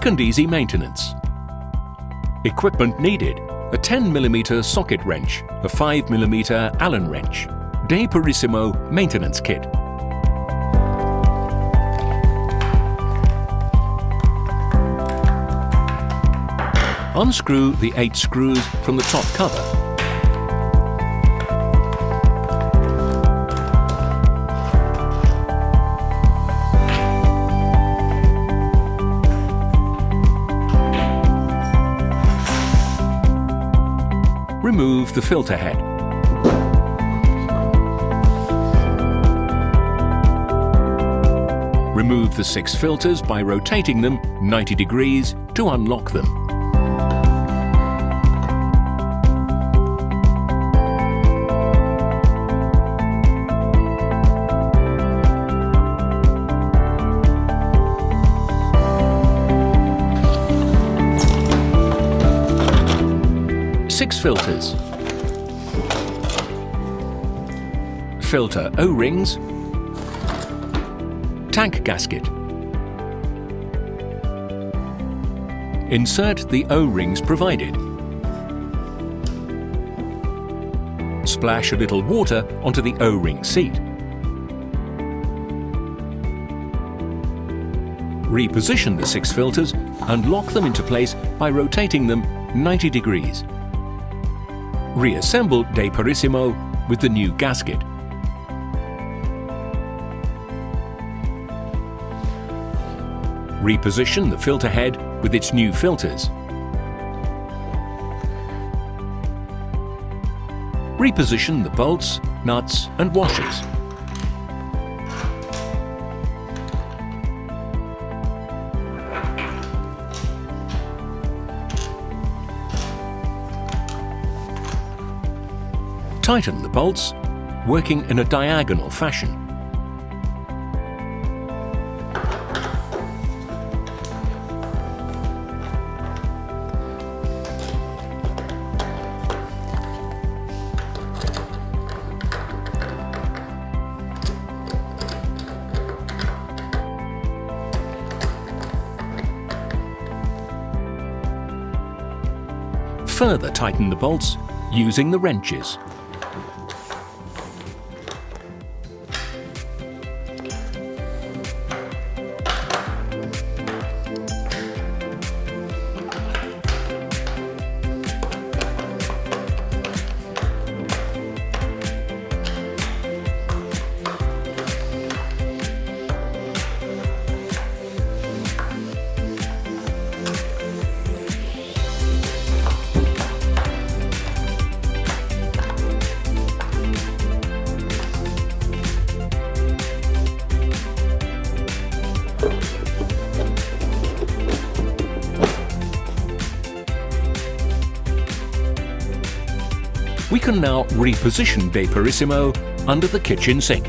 Quick and easy maintenance. Equipment needed: a 10mm socket wrench, a 5mm Allen wrench, DePurissimo maintenance kit. Unscrew the 8 screws from the top cover. Remove the filter head. Remove the 6 filters by rotating them 90 degrees to unlock them. Six filters. Filter O-rings. Tank gasket. Insert the O-rings provided. Splash a little water onto the O-ring seat. Reposition the 6 filters and lock them into place by rotating them 90 degrees. Reassemble DePurissimo with the new gasket. Reposition the filter head with its new filters. Reposition the bolts, nuts and washers. Tighten the bolts, working in a diagonal fashion. Further tighten the bolts using the wrenches. We can now reposition DePurissimo under the kitchen sink.